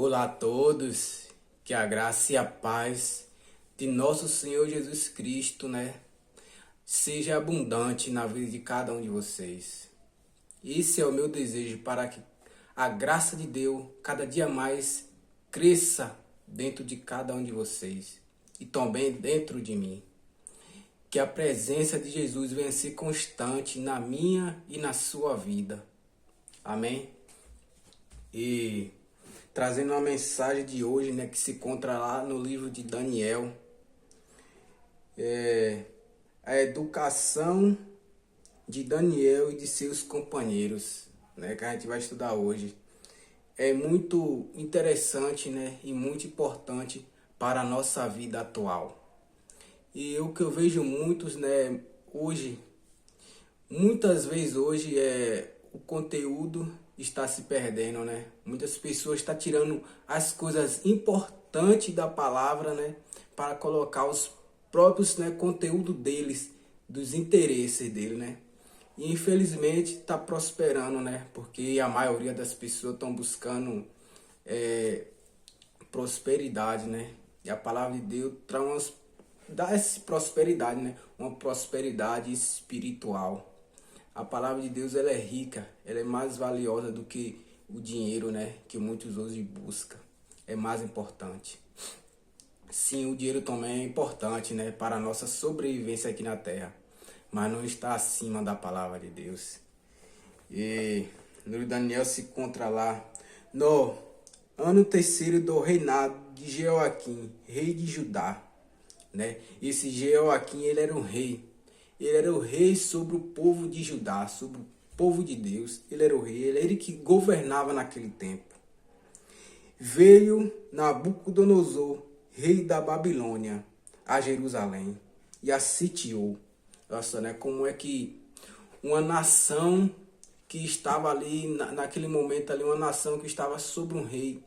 Olá a todos, que a graça e a paz de nosso Senhor Jesus Cristo, seja abundante na vida de cada um de vocês. Esse é o meu desejo para que a graça de Deus cada dia mais cresça dentro de cada um de vocês e também dentro de mim. Que a presença de Jesus venha ser constante na minha e na sua vida. Amém? E trazendo uma mensagem de hoje, que se encontra lá no livro de Daniel, a educação de Daniel e de seus companheiros, que a gente vai estudar hoje. É muito interessante, e muito importante para a nossa vida atual. E o que eu vejo muitas vezes hoje o conteúdo está se perdendo, Muitas pessoas estão tirando as coisas importantes da palavra, para colocar os próprios, conteúdo deles, dos interesses dele, E infelizmente está prosperando, Porque a maioria das pessoas estão buscando prosperidade, E a palavra de Deus dá essa prosperidade, Uma prosperidade espiritual. A palavra de Deus ela é rica, ela é mais valiosa do que o dinheiro, que muitos hoje buscam. É mais importante. Sim, o dinheiro também é importante, para a nossa sobrevivência aqui na Terra, mas não está acima da palavra de Deus. E no livro de Daniel se encontra lá, no ano terceiro do reinado de Jeoaquim, rei de Judá, Esse Jeoaquim, ele era um rei. Ele era o rei sobre o povo de Judá, sobre o povo de Deus. Ele era o rei, ele era ele que governava naquele tempo. Veio Nabucodonosor, rei da Babilônia, a Jerusalém e a sitiou. Nossa, como é que uma nação que estava ali, naquele momento ali, uma nação que estava sobre um rei.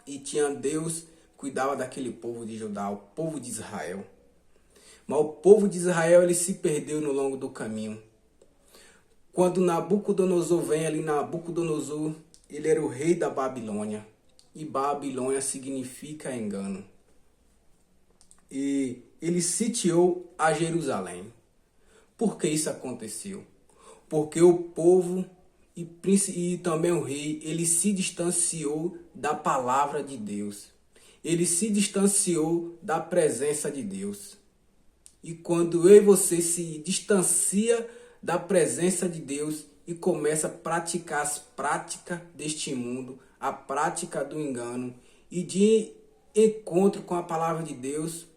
E tinha Deus, cuidava daquele povo de Judá, o povo de Israel. Mas o povo de Israel ele se perdeu no longo do caminho. Quando Nabucodonosor vem ali, Nabucodonosor, ele era o rei da Babilônia. E Babilônia significa engano. E ele sitiou a Jerusalém. Por que isso aconteceu? Porque o povo e também o rei, ele se distanciou da palavra de Deus. Ele se distanciou da presença de Deus. E quando eu e você se distancia da presença de Deus e começa a praticar as práticas deste mundo, a prática do engano e de encontro com a palavra de Deus,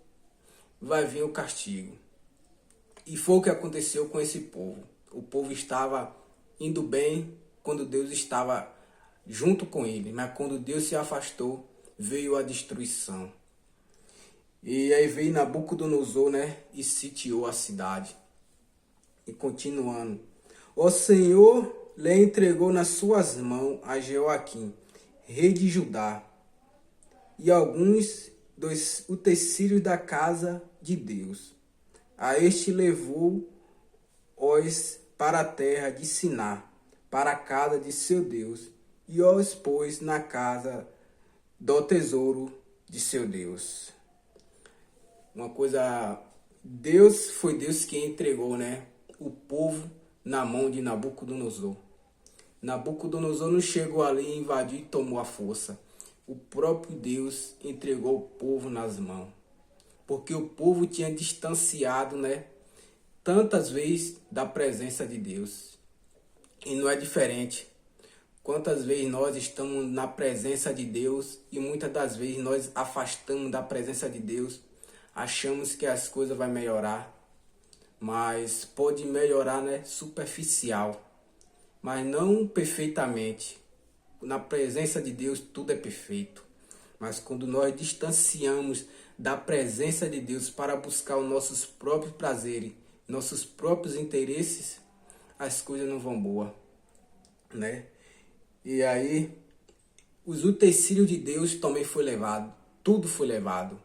vai vir o castigo. E foi o que aconteceu com esse povo. O povo estava indo bem quando Deus estava junto com ele, mas quando Deus se afastou, veio a destruição. E aí veio Nabucodonosor, e sitiou a cidade. E continuando. O Senhor lhe entregou nas suas mãos a Jeoaquim, rei de Judá, e alguns dos utensílios da casa de Deus. A este levou-os para a terra de Siná, para a casa de seu Deus, e os pôs na casa do tesouro de seu Deus. Uma coisa, foi Deus quem entregou, o povo na mão de Nabucodonosor. Nabucodonosor não chegou ali, invadiu e tomou a força. O próprio Deus entregou o povo nas mãos. Porque o povo tinha distanciado, tantas vezes da presença de Deus. E não é diferente. Quantas vezes nós estamos na presença de Deus e muitas das vezes nós afastamos da presença de Deus. Achamos que as coisas vão melhorar, mas pode melhorar, superficial, mas não perfeitamente. Na presença de Deus tudo é perfeito, mas quando nós distanciamos da presença de Deus para buscar os nossos próprios prazeres, nossos próprios interesses, as coisas não vão boa, E aí, os utensílios de Deus também foi levado, tudo foi levado.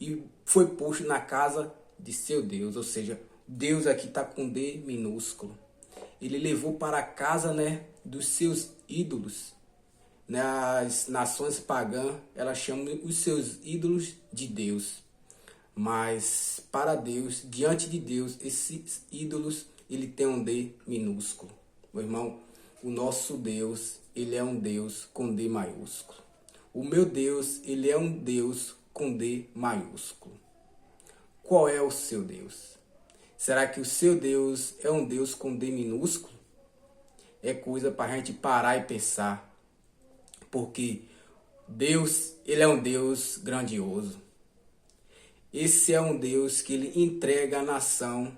E foi posto na casa de seu Deus, ou seja, Deus aqui está com D minúsculo. Ele levou para a casa, dos seus ídolos, né, as nações pagãs, elas chamam os seus ídolos de Deus. Mas para Deus, diante de Deus, esses ídolos, ele tem um D minúsculo. Meu irmão, o nosso Deus, ele é um Deus com D maiúsculo. O meu Deus, ele é um Deus com D maiúsculo. Qual é o seu Deus? Será que o seu Deus é um Deus com D minúsculo? É coisa para a gente parar e pensar. Porque Deus, ele é um Deus grandioso. Esse é um Deus que ele entrega a nação,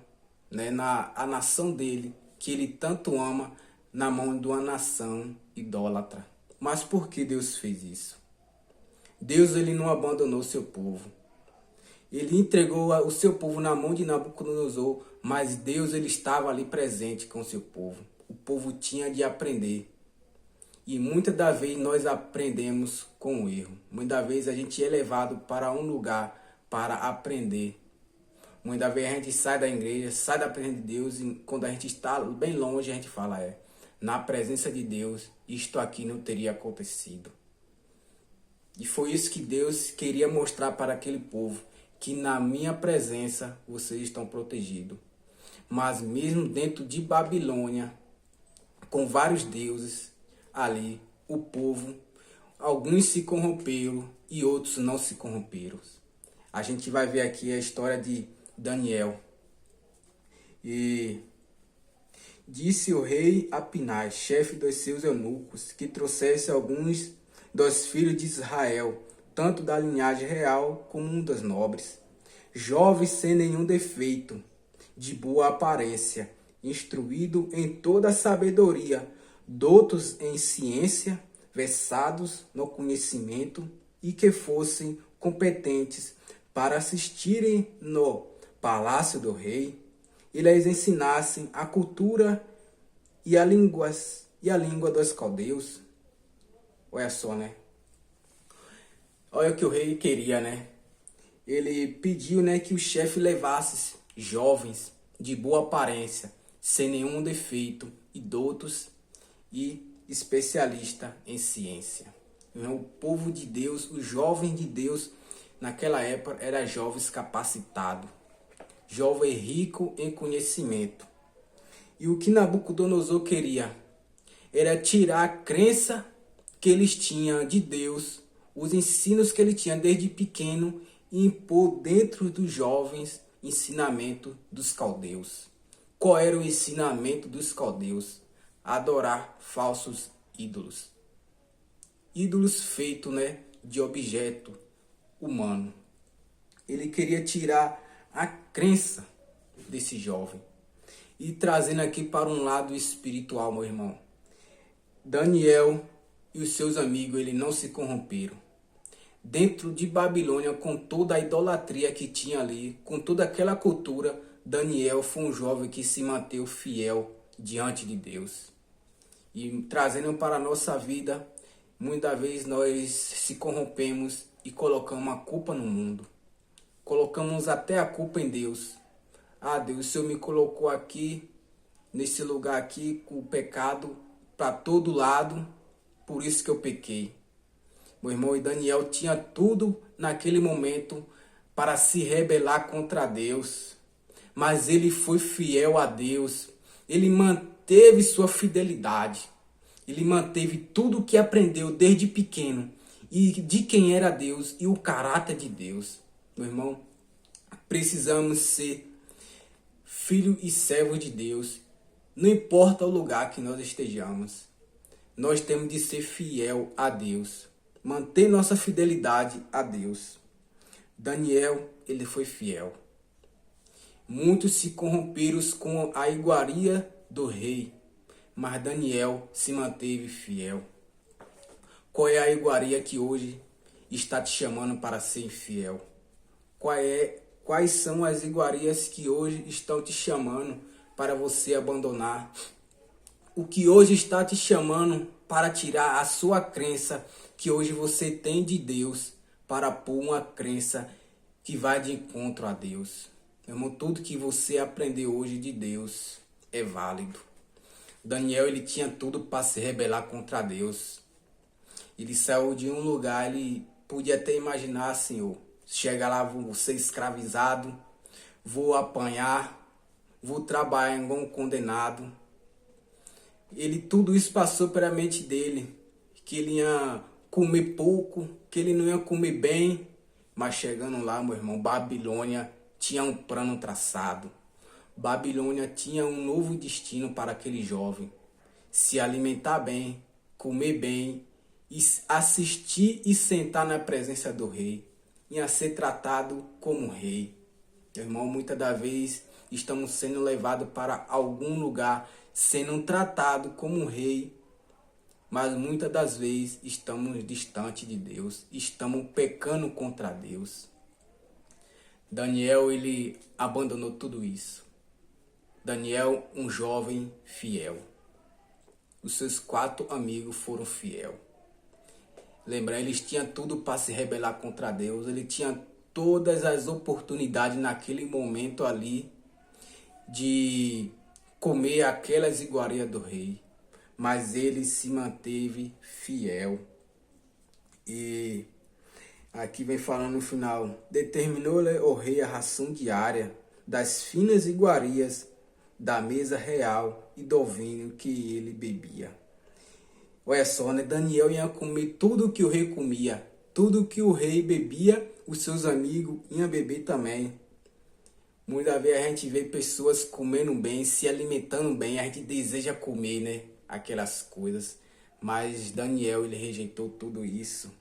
né, a nação dele, que ele tanto ama, na mão de uma nação idólatra. Mas por que Deus fez isso? Deus, ele não abandonou seu povo. Ele entregou o seu povo na mão de Nabucodonosor, mas Deus, ele estava ali presente com o seu povo. O povo tinha de aprender. E muitas das vezes nós aprendemos com o erro. Muitas das vezes a gente é levado para um lugar para aprender. Muitas vezes a gente sai da igreja, sai da presença de Deus, e quando a gente está bem longe, a gente fala, na presença de Deus, isto aqui não teria acontecido. E foi isso que Deus queria mostrar para aquele povo, que na minha presença vocês estão protegidos. Mas mesmo dentro de Babilônia, com vários deuses ali, o povo, alguns se corromperam e outros não se corromperam. A gente vai ver aqui a história de Daniel. E disse o rei a Pinhas, chefe dos seus eunucos, que trouxesse alguns dos filhos de Israel, tanto da linhagem real como um dos nobres, jovens sem nenhum defeito, de boa aparência, instruído em toda a sabedoria, doutos em ciência, versados no conhecimento e que fossem competentes para assistirem no palácio do rei e lhes ensinassem a cultura e a língua dos caldeus. Olha só, né? Olha o que o rei queria, né? Ele pediu, né, que o chefe levasse jovens de boa aparência, sem nenhum defeito, e doutos e especialistas em ciência. O povo de Deus, os jovens de Deus, naquela época, era jovens capacitados, jovem rico em conhecimento. E o que Nabucodonosor queria era tirar a crença que eles tinham de Deus, os ensinos que ele tinha desde pequeno, e impor dentro dos jovens ensinamento dos caldeus. Qual era o ensinamento dos caldeus? Adorar falsos ídolos. Ídolos feitos, né, de objeto humano. Ele queria tirar a crença desse jovem. E trazendo aqui para um lado espiritual, meu irmão. Daniel e os seus amigos, eles não se corromperam. Dentro de Babilônia, com toda a idolatria que tinha ali, com toda aquela cultura, Daniel foi um jovem que se manteve fiel diante de Deus. E trazendo para a nossa vida, muitas vezes nós se corrompemos e colocamos a culpa no mundo. Colocamos até a culpa em Deus. Ah, Deus, o Senhor me colocou aqui, nesse lugar aqui, com o pecado para todo lado, por isso que eu pequei. Meu irmão, e Daniel tinha tudo naquele momento para se rebelar contra Deus. Mas ele foi fiel a Deus. Ele manteve sua fidelidade. Ele manteve tudo o que aprendeu desde pequeno. E de quem era Deus e o caráter de Deus. Meu irmão, precisamos ser filho e servo de Deus. Não importa o lugar que nós estejamos. Nós temos de ser fiel a Deus. Manter nossa fidelidade a Deus. Daniel, ele foi fiel. Muitos se corromperam com a iguaria do rei, mas Daniel se manteve fiel. Qual é a iguaria que hoje está te chamando para ser fiel? Quais são as iguarias que hoje estão te chamando para você abandonar? O que hoje está te chamando para tirar a sua crença que hoje você tem de Deus, para pôr uma crença que vai de encontro a Deus. Meu irmão, tudo que você aprendeu hoje de Deus é válido. Daniel, ele tinha tudo para se rebelar contra Deus. Ele saiu de um lugar, ele podia até imaginar, Senhor, chega lá, vou ser escravizado, vou apanhar, vou trabalhar igual um condenado. Ele, tudo isso passou pela mente dele, que ele ia comer pouco, que ele não ia comer bem. Mas chegando lá, meu irmão, Babilônia tinha um plano traçado. Babilônia tinha um novo destino para aquele jovem. Se alimentar bem, comer bem, assistir e sentar na presença do rei. Ia ser tratado como rei. Meu irmão, muitas das vezes estamos sendo levados para algum lugar, sendo tratados como um rei, mas muitas das vezes estamos distante de Deus, estamos pecando contra Deus. Daniel, ele abandonou tudo isso. Daniel, um jovem fiel. Os seus 4 amigos foram fiel. Lembra, eles tinham tudo para se rebelar contra Deus, ele tinha todas as oportunidades naquele momento ali de comer aquelas iguarias do rei, mas ele se manteve fiel. E aqui vem falando no final: determinou-lhe o rei a ração diária das finas iguarias da mesa real e do vinho que ele bebia. Olha só, né? Daniel ia comer tudo que o rei comia, tudo que o rei bebia, os seus amigos iam beber também. Muitas vezes a gente vê pessoas comendo bem, se alimentando bem, a gente deseja comer, né? Aquelas coisas. Mas Daniel, ele rejeitou tudo isso.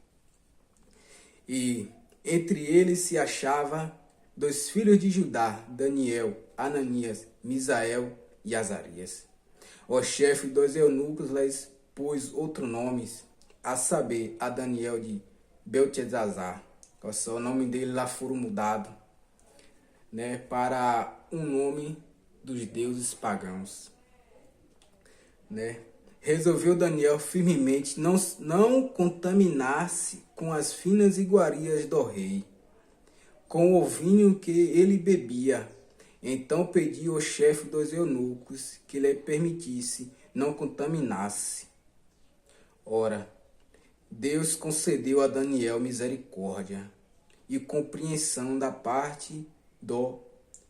E entre eles se achava 2 filhos de Judá, Daniel, Ananias, Misael e Azarias. O chefe dos eunucos lhes pôs outros nomes, a saber, a Daniel de Beltesazar. O nome dele lá foram mudados, né, para um nome dos deuses pagãos, né? Resolveu Daniel firmemente não contaminar-se com as finas iguarias do rei, com o vinho que ele bebia. Então pediu ao chefe dos eunucos que lhe permitisse não contaminar-se. Ora, Deus concedeu a Daniel misericórdia e compreensão da parte do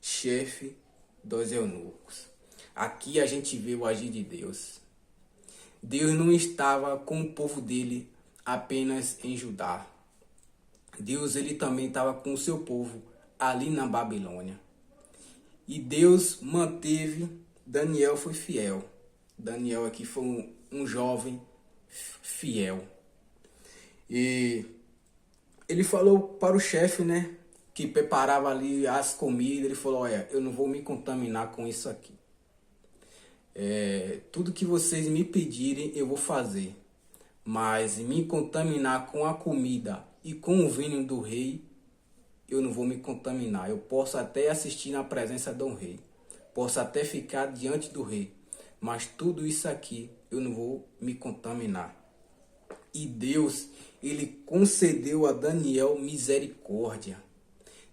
chefe dos eunucos. Aqui a gente vê o agir de Deus. Deus não estava com o povo dele apenas em Judá. Deus, ele também estava com o seu povo ali na Babilônia. E Deus manteve, Daniel foi fiel. Daniel aqui foi um jovem fiel. E ele falou para o chefe, né, que preparava ali as comidas, ele falou: olha, eu não vou me contaminar com isso aqui. Tudo que vocês me pedirem eu vou fazer, mas me contaminar com a comida e com o vinho do rei, eu não vou me contaminar. Eu posso até assistir na presença do rei, posso até ficar diante do rei, mas tudo isso aqui eu não vou me contaminar. E Deus, ele concedeu a Daniel misericórdia.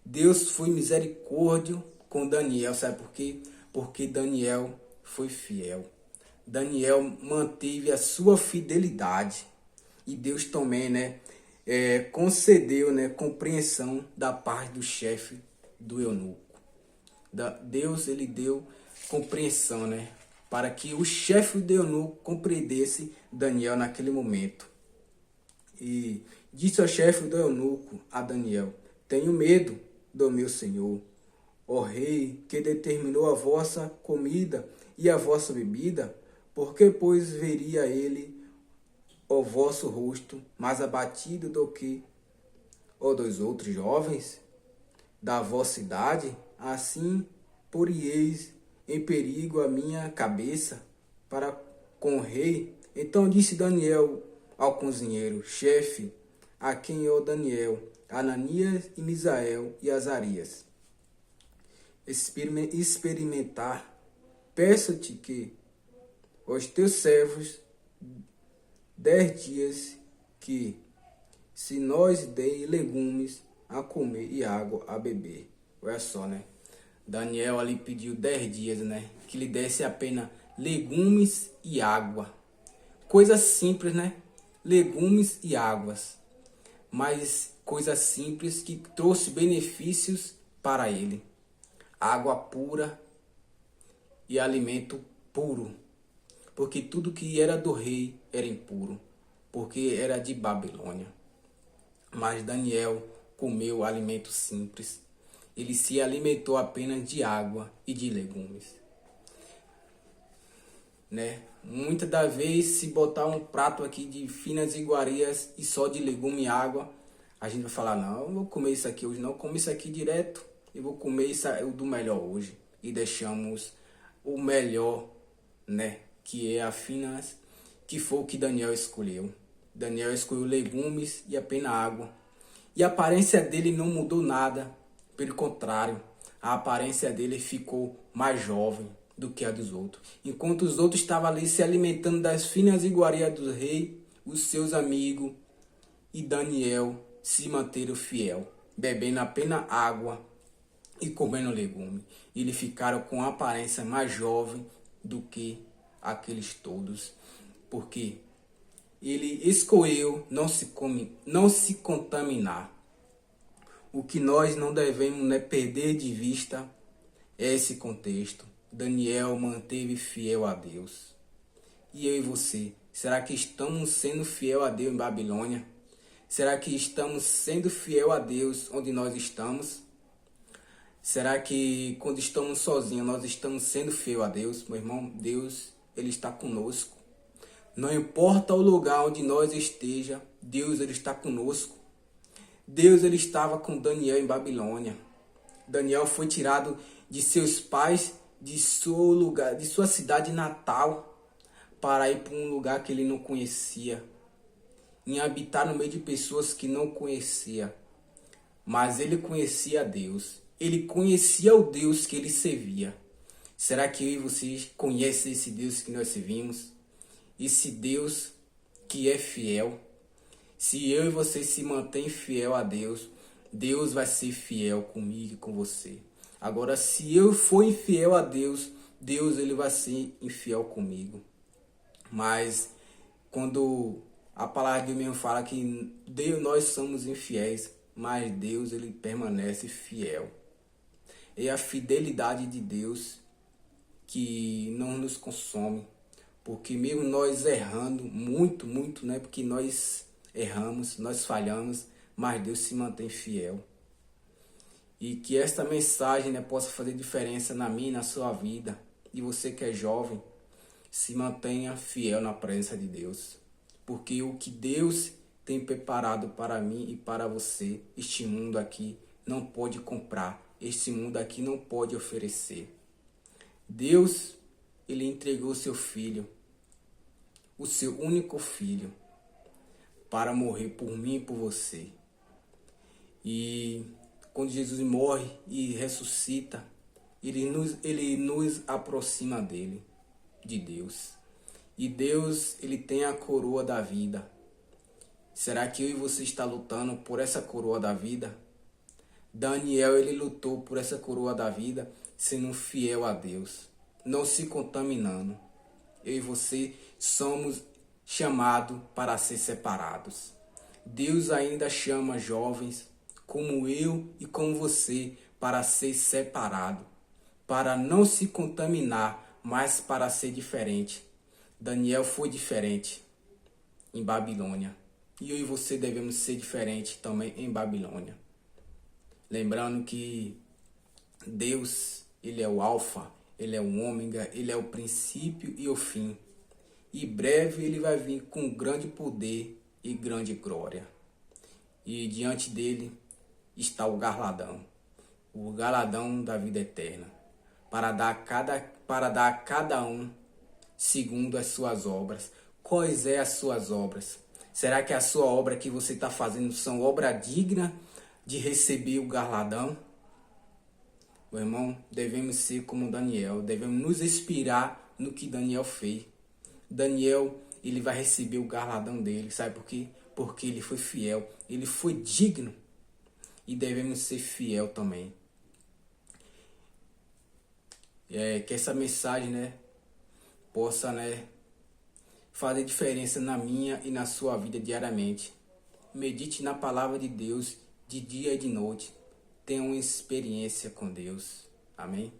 Deus foi misericórdio com Daniel, sabe por quê? Porque Daniel foi fiel. Daniel manteve a sua fidelidade. E Deus também, né, concedeu, né, compreensão da parte do chefe do eunuco. Deus, ele deu compreensão, né, para que o chefe do eunuco compreendesse Daniel naquele momento. E disse ao chefe do eunuco a Daniel: tenho medo do meu senhor, ó rei, que determinou a vossa comida e a vossa bebida, porque pois veria ele o vosso rosto mais abatido do que o dos outros jovens da vossa idade? Assim porieis em perigo a minha cabeça para com o rei. Então disse Daniel ao cozinheiro, chefe, a quem é o Daniel, Ananias e Misael e Azarias, experimentar, peço-te que os teus servos 10 dias que se nós dei legumes a comer e água a beber. Olha só, né? Daniel ali pediu 10 dias, né? Que lhe desse apenas legumes e água. Coisa simples, né? legumes e águas, mas coisas simples que trouxe benefícios para ele. Água pura e alimento puro, porque tudo que era do rei era impuro, porque era de Babilônia. Mas Daniel comeu alimento simples. Ele se alimentou apenas de água e de legumes. Né? Muitas das vezes, se botar um prato aqui de finas iguarias e só de legume e água, a gente vai falar, não, eu vou comer isso aqui hoje não, como isso aqui direto, eu vou comer isso do melhor hoje. E deixamos o melhor, né, que é a finas, que foi o que Daniel escolheu. Daniel escolheu legumes e apenas água. E a aparência dele não mudou nada, pelo contrário, a aparência dele ficou mais jovem do que a dos outros. Enquanto os outros estavam ali se alimentando das finas iguarias do rei, os seus amigos e Daniel se manteram fiel, bebendo apenas água e comendo legume. Eles ficaram com a aparência mais jovem do que aqueles todos, porque ele escolheu não se contaminar. O que nós não devemos, né, perder de vista é esse contexto. Daniel manteve fiel a Deus. E eu e você, será que estamos sendo fiel a Deus em Babilônia? Será que estamos sendo fiel a Deus onde nós estamos? Será que quando estamos sozinhos nós estamos sendo fiel a Deus? Meu irmão, Deus, Ele está conosco. Não importa o lugar onde nós esteja, Deus, Ele está conosco. Deus, Ele estava com Daniel em Babilônia. Daniel foi tirado de seus pais, de seu lugar, de sua cidade natal, para ir para um lugar que ele não conhecia, em habitar no meio de pessoas que não conhecia. Mas ele conhecia Deus. Ele conhecia o Deus que ele servia. Será que eu e vocês conhecem esse Deus que nós servimos? Esse Deus que é fiel. Se eu e você se mantém fiel a Deus, Deus vai ser fiel comigo e com você. Agora, se eu for infiel a Deus, Deus ele vai ser infiel comigo. Mas quando a palavra de Deus mesmo fala que Deus, nós somos infiéis, mas Deus ele permanece fiel. É a fidelidade de Deus que não nos consome, porque mesmo nós errando muito, né? Porque nós erramos, nós falhamos, mas Deus se mantém fiel. E que esta mensagem, né, possa fazer diferença na minha e na sua vida. E você que é jovem, se mantenha fiel na presença de Deus. Porque o que Deus tem preparado para mim e para você, este mundo aqui não pode comprar. Este mundo aqui não pode oferecer. Deus, ele entregou seu filho, o seu único filho, para morrer por mim e por você. E quando Jesus morre e ressuscita, ele nos aproxima dele, de Deus. E Deus, ele tem a coroa da vida. Será que eu e você está lutando por essa coroa da vida? Daniel, ele lutou por essa coroa da vida, sendo fiel a Deus, não se contaminando. Eu e você somos chamados para ser separados. Deus ainda chama jovens como eu e como você para ser separado, para não se contaminar, mas para ser diferente. Daniel foi diferente em Babilônia. E eu e você devemos ser diferentes também em Babilônia. Lembrando que Deus, ele é o alfa, ele é o ômega, ele é o princípio e o fim. E breve ele vai vir com grande poder e grande glória. E diante dele está o galardão da vida eterna, para dar a cada um segundo as suas obras. Quais é as suas obras? Será que a sua obra que você está fazendo são obra digna de receber o galardão? Meu irmão, devemos ser como Daniel, devemos nos inspirar no que Daniel fez. Daniel, ele vai receber o galardão dele, sabe por quê? Porque ele foi fiel, ele foi digno. E devemos ser fiel também. Que essa mensagem, né, possa, né, fazer diferença na minha e na sua vida diariamente. Medite na palavra de Deus de dia e de noite. Tenha uma experiência com Deus. Amém?